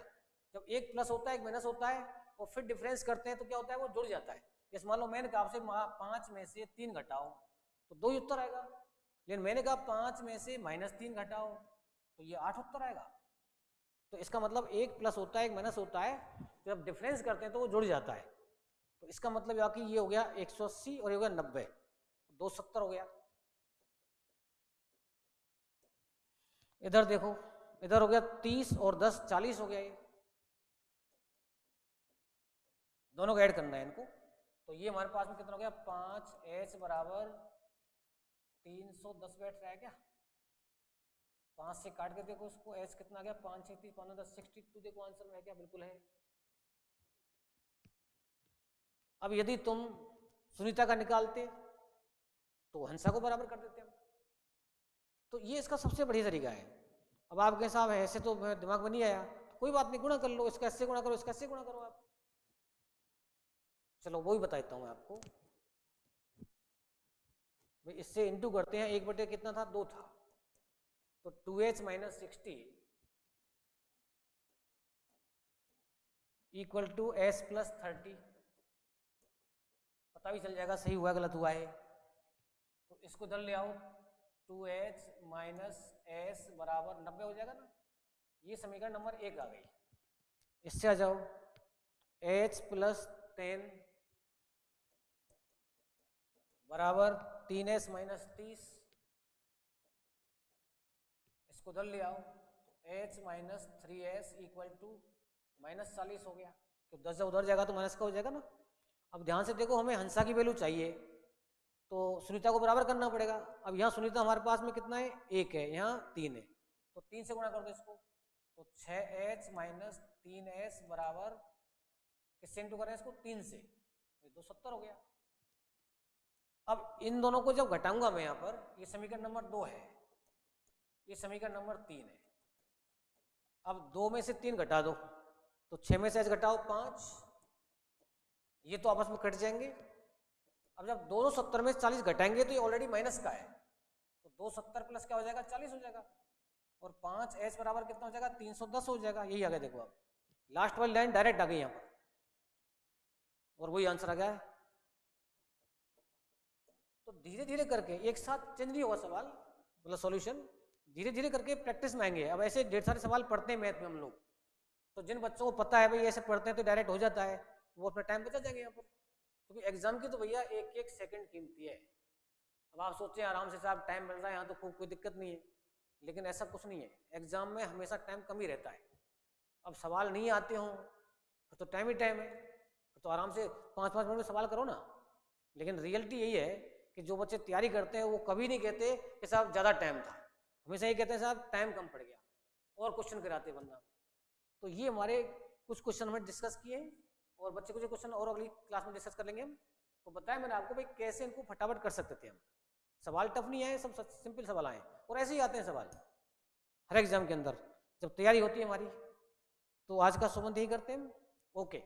जब एक प्लस होता है, एक माइनस होता है और फिर डिफरेंस करते हैं तो क्या होता है, वो जुड़ जाता है। जैसे मान लो मैंने कहा आपसे 5 में से 3 घटाओ, तो 2 ही उत्तर आएगा। लेकिन मैंने कहा 5 में से -3 घटाओ, तो ये 8 उत्तर आएगा। तो इसका मतलब एक प्लस होता है, एक माइनस होता है, तो जब डिफरेंस करते हैं तो वो जुड़ जाता है। तो इसका मतलब यह कि ये हो गया 180 और ये हो गया 90, 270 हो गया। इधर देखो, इधर हो गया 30 और 10 40 हो गया। ये दोनों को ऐड करना है इनको। तो ये हमारे पास में कितना हो गया, 5h बराबर 310 बैठ रहा है क्या। 5 से काट के देखो उसको, h कितना आ गया, 5 6 30 5 10 62। देखो आंसर में है क्या, बिल्कुल है। अब यदि तुम सुनीता का निकालते तो हंसा को बराबर कर देते हम। तो ये इसका सबसे बढ़िया तरीका है। अब आपके साहब ऐसे तो दिमाग में नहीं आया, तो कोई बात नहीं, गुणा कर लो, इसका ऐसे गुणा करो, इसका ऐसे गुणा करो आप। चलो वो ही बता देता हूँ मैं आपको। भाई इससे इंटू करते हैं, 1 बटे कितना था, 2 था, तो 2h - 60 इक्वल टू s + 30। पता भी चल जाएगा सही हुआ गलत हुआ है। तो इसको इधर ले आओ, 2h - s बराबर 90 हो जाएगा ना। ये समीकरण नंबर 1 आ गई। इससे आ जाओ, h + 10 बराबर 3s - 30। इसको उधर ले आओ, तो h - 3s इक्वल टू -40 हो गया। तो 10 जब उधर जाएगा तो माइनस का हो जाएगा ना। अब ध्यान से देखो, हमें हंसा की वैल्यू चाहिए तो सुनीता को बराबर करना पड़ेगा। अब यहाँ सुनीता हमारे पास में कितना है, 1 है, यहाँ 3 है, तो 3 से गुणा कर दो इसको। तो 6h - 3s बराबर किससे इंटू करें इसको, 3 से, 270 हो गया। अब इन दोनों को जब घटाऊंगा मैं यहाँ पर, ये समीकरण नंबर 2 है, ये समीकरण नंबर 3 है। अब 2 में से 3 घटा दो, तो 6 में से h घटाओ 5, ये तो आपस में कट जाएंगे। अब जब दोनों 70 में 40 घटाएंगे तो ये ऑलरेडी माइनस का है, तो 270 प्लस क्या हो जाएगा, 40 हो जाएगा। और 5h बराबर कितना हो जाएगा, 310 हो जाएगा। यही आ गया, देखो आप लास्ट वाली लाइन डायरेक्ट आ गई यहाँ पर, और वही आंसर आ गया है। तो धीरे धीरे करके, एक साथ चेंज नहीं होगा सवाल, मतलब सॉल्यूशन धीरे धीरे करके प्रैक्टिस में आएंगे। अब ऐसे ढेर सारे सवाल पढ़ते हैं मैथ में हम लोग, तो जिन बच्चों को पता है भाई ऐसे पढ़ते हैं तो डायरेक्ट हो जाता है, वो अपना टाइम बचा जाएंगे यहाँ पर। क्योंकि एग्जाम की तो भैया एक एक सेकंड कीमती है। अब आप सोचें आराम से साहब टाइम मिल रहा है यहाँ तो कोई दिक्कत नहीं है, लेकिन ऐसा कुछ नहीं है। एग्जाम में हमेशा टाइम कम ही रहता है। अब सवाल नहीं आते हों तो टाइम ही टाइम है, तो आराम से 5-5 मिनट में सवाल करो ना। लेकिन रियलिटी यही है कि जो बच्चे तैयारी करते हैं वो कभी नहीं कहते कि साहब ज़्यादा टाइम था, हमेशा ये कहते हैं साहब टाइम कम पड़ गया, और क्वेश्चन कराते बंदा। तो ये हमारे कुछ क्वेश्चन हमने डिस्कस किए, और बच्चे कुछ क्वेश्चन और अगली क्लास में डिस्कस कर लेंगे हम। तो बताया मैंने आपको भाई कैसे इनको फटाफट कर सकते थे हम। सवाल टफ नहीं आए, सब सिंपल सवाल आए, और ऐसे ही आते हैं सवाल हर एग्जाम के अंदर जब तैयारी होती है हमारी। तो आज का सुबह यही करते हैं हम। ओके।